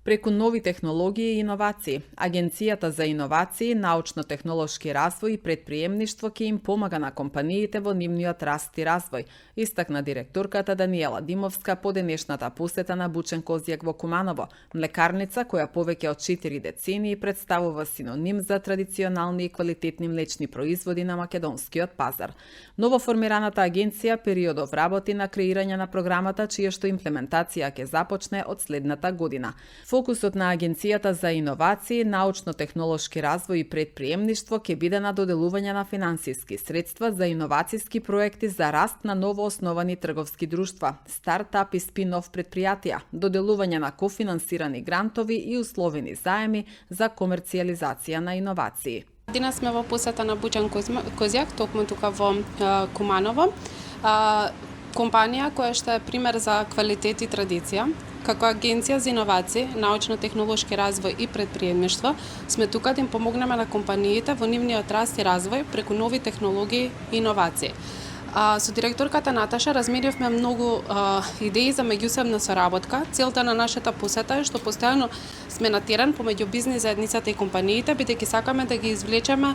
Преку нови технологии и иновации, Агенцијата за иновации, научно-технолошки развој и предприемништво ќе им помага на компаниите во нивниот раст и развој, истакна директорката Даниела Димовска по денешната посета на Бучен Козјак во Куманово, млекарница која повеќе од 4 децении представува синоним за традиционални и квалитетни млечни производи на македонскиот пазар. Новоформираната агенција периодов работи на креирање на програмата, чија што имплементација ќе започне од следната година. Фокусот на Агенцијата за иновации, научно-технолошки развој и предприемништво ќе биде на доделување на финансиски средства за иновацијски проекти за раст на новоосновани трговски друштва, стартап и спин-оф предпријатија, доделување на кофинансирани грантови и условени заеми за комерцијализација на иновации. Денес сме во посета на Бучен Козјак, токму тука во Куманово. Компанија која што е пример за квалитет и традиција. Како Агенција за иновации, научно-технолошки развој и предприемништво сме тука да им помогнеме на компаниите во нивниот раст и развој преку нови технологии и иновации. Со директорката Наташа разменивме многу идеи за меѓусебна соработка. Целта на нашата посета е што постојано сме на терен помеѓу бизнис заедницата и компаниите, бидејќи сакаме да ги извлечеме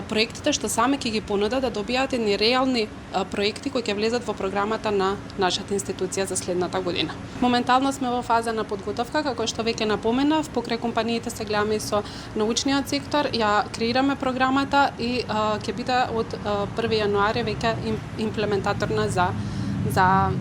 проектите што сами ќе ги понудат да добијат едни реални проекти кои ќе влезат во програмата на нашата институција за следната година. Моментално сме во фаза на подготовка, како што веќе напоменав, покрај компаниите се гледаме со научниот сектор, ја креираме програмата и ќе биде од 1 јануари веќе имплементаторна за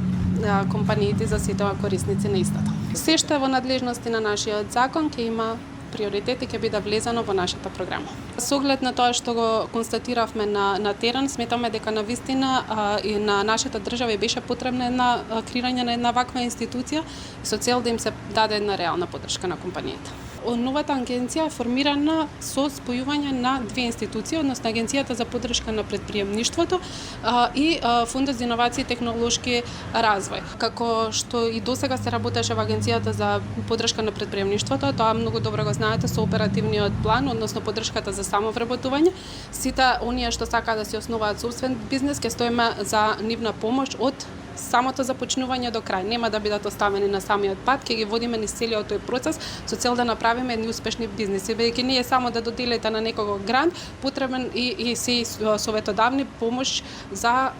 компаниите, за сите корисници на истата. Се што е во надлежности на нашиот закон ќе има приоритет и ќе биде влезено во нашата програма. Со оглед на тоа што го констатиравме на терен, сметаме дека навистина и на нашата држава беше потребна креирање на една ваква институција со цел да им се даде една реална поддршка на компаниите. Новата агенција е формирана со спојување на две институции, односно Агенцијата за поддршка на предприемништвото и Фондот за иновации и технолошки развој. Како што и досега се работеше во Агенцијата за поддршка на предприемништвото, тоа многу добро го знаете со оперативниот план, односно поддршката за самовработување. Сите оние што сакаат да си основаат сопствен бизнес, ќе стоиме за нивна помош од самото започнување до крај. Нема да бидат оставени на самиот пат, ќе ги водиме низ целиот тој процес со цел да направиме едни успешни бизниси, бидејќи не е само да доделите на некого грант, потребен и се советодавни помош за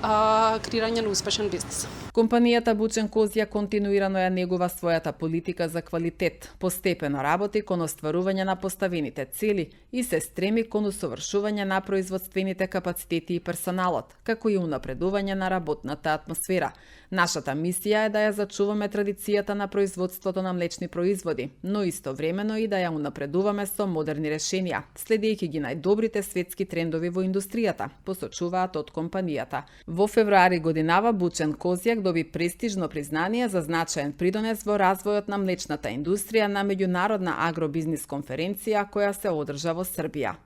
креирање на успешен бизнис. Компанијата Бучен Козјак континуирано ја негува својата политика за квалитет, постепено работи кон остварување на поставените цели и се стреми кон усовршување на производствените капацитети и персоналот, како и унапредување на работната атмосфера. Нашата мисија е да ја зачуваме традицијата на производството на млечни производи, но истовремено и да ја унапредуваме со модерни решенија, следејќи ги најдобрите светски трендови во индустријата, посочуваат од компанијата. Во февруари годинава Бучен Козјак доби престижно признание за значаен придонес во развојот на млечната индустрија на меѓународна агробизнис конференција која се одржа во Србија.